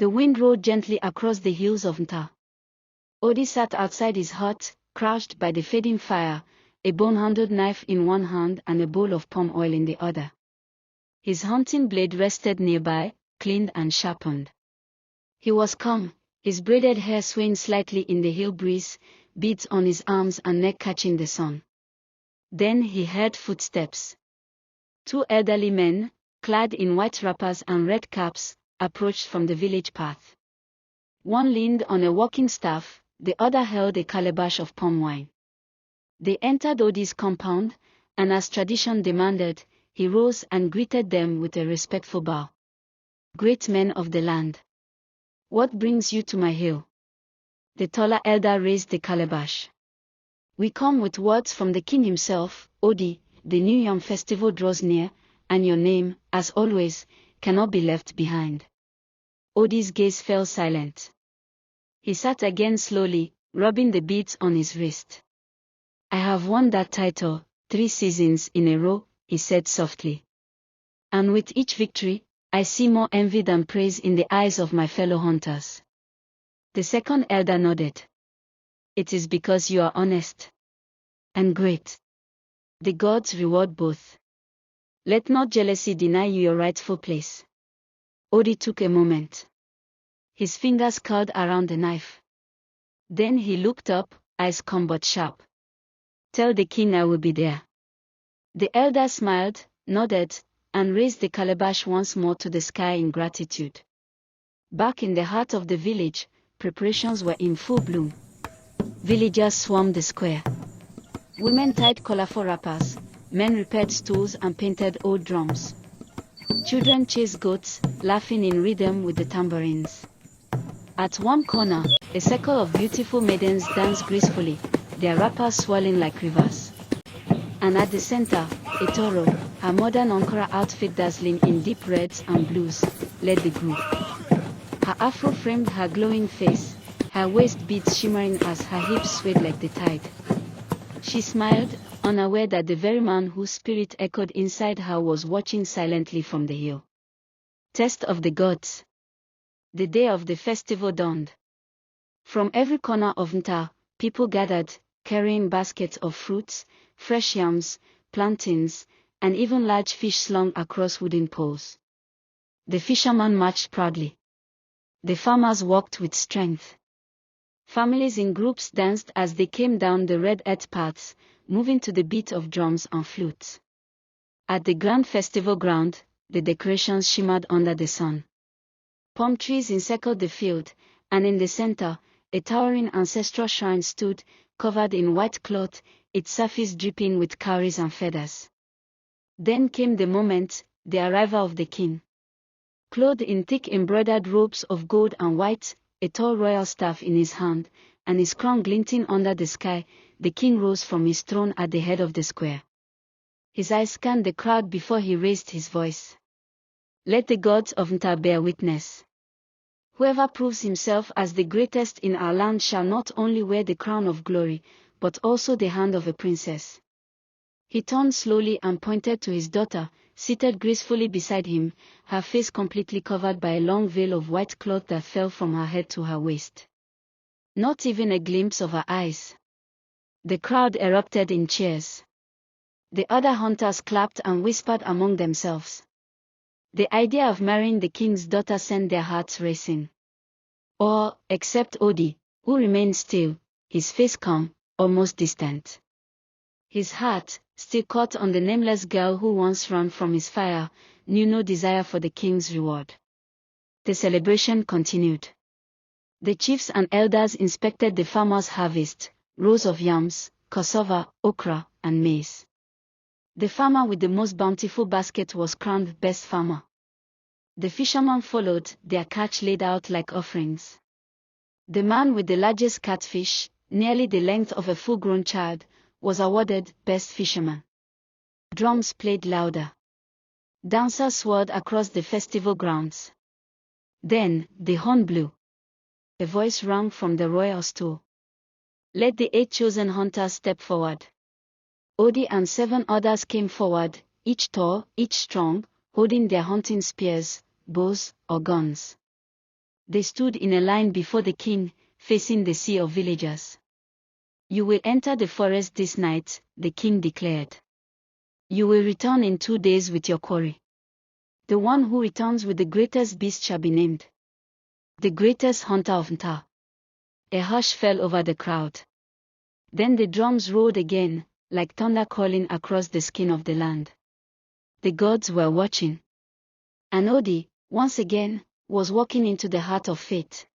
The wind roared gently across the hills of Ntar. Odey sat outside his hut, crouched by the fading fire, a bone-handled knife in one hand and a bowl of palm oil in the other. His hunting blade rested nearby, cleaned and sharpened. He was calm, his braided hair swaying slightly in the hill breeze, beads on his arms and neck catching the sun. Then he heard footsteps. 2 elderly men, clad in white wrappers and red caps, approached from the village path. One leaned on a walking staff, the other held a calabash of palm wine. They entered Odey's compound, and as tradition demanded, he rose and greeted them with a respectful bow. "Great men of the land. What brings you to my hill?" The taller elder raised the calabash. "We come with words from the king himself, Odey. The New Yam festival draws near, and your name, as always, cannot be left behind." Odey's gaze fell silent. He sat again slowly, rubbing the beads on his wrist. "I have won that title 3 seasons in a row," he said softly. "And with each victory, I see more envy than praise in the eyes of my fellow hunters." The second elder nodded. "It is because you are honest and great. The gods reward both. Let not jealousy deny you your rightful place." Odey took a moment. His fingers curled around the knife. Then he looked up, eyes calm but sharp. "Tell the king I will be there." The elder smiled, nodded, and raised the calabash once more to the sky in gratitude. Back in the heart of the village, preparations were in full bloom. Villagers swarmed the square. Women tied colorful wrappers, men repaired stools and painted old drums. Children chased goats, laughing in rhythm with the tambourines. At one corner, a circle of beautiful maidens danced gracefully, their wrappers swirling like rivers. And at the center, a toro, her modern Ankara outfit dazzling in deep reds and blues, led the group. Her afro framed her glowing face, her waist beads shimmering as her hips swayed like the tide. She smiled, unaware that the very man whose spirit echoed inside her was watching silently from the hill. Test of the gods. The day of the festival dawned. From every corner of Ntar, people gathered, carrying baskets of fruits, fresh yams, plantains, and even large fish slung across wooden poles. The fishermen marched proudly. The farmers walked with strength. Families in groups danced as they came down the red earth paths, moving to the beat of drums and flutes. At the grand festival ground, the decorations shimmered under the sun. Palm trees encircled the field, and in the center, a towering ancestral shrine stood, covered in white cloth, its surface dripping with cowries and feathers. Then came the moment, the arrival of the king. Clothed in thick embroidered robes of gold and white, a tall royal staff in his hand, and his crown glinting under the sky, the king rose from his throne at the head of the square. His eyes scanned the crowd before he raised his voice. "Let the gods of Ntar bear witness. Whoever proves himself as the greatest in our land shall not only wear the crown of glory, but also the hand of a princess." He turned slowly and pointed to his daughter, seated gracefully beside him, her face completely covered by a long veil of white cloth that fell from her head to her waist. Not even a glimpse of her eyes. The crowd erupted in cheers. The other hunters clapped and whispered among themselves. The idea of marrying the king's daughter sent their hearts racing. All, except Odey, who remained still, his face calm, almost distant. His heart, still caught on the nameless girl who once ran from his fire, knew no desire for the king's reward. The celebration continued. The chiefs and elders inspected the farmers' harvest, rows of yams, cassava, okra, and maize. The farmer with the most bountiful basket was crowned best farmer. The fishermen followed, their catch laid out like offerings. The man with the largest catfish, nearly the length of a full-grown child, was awarded best fisherman. Drums played louder. Dancers swirled across the festival grounds. Then, the horn blew. A voice rang from the royal stool. "Let the 8 chosen hunters step forward." Odey and 7 others came forward, each tall, each strong, holding their hunting spears, bows, or guns. They stood in a line before the king, facing the sea of villagers. You will enter the forest this night, the king declared. You will return in 2 days with your quarry. The one who returns with the greatest beast shall be named the greatest hunter of ntar. A hush fell over the crowd. Then the drums roared again, like thunder calling across the skin of the land. The gods were watching. And Odey, once again, was walking into the heart of fate.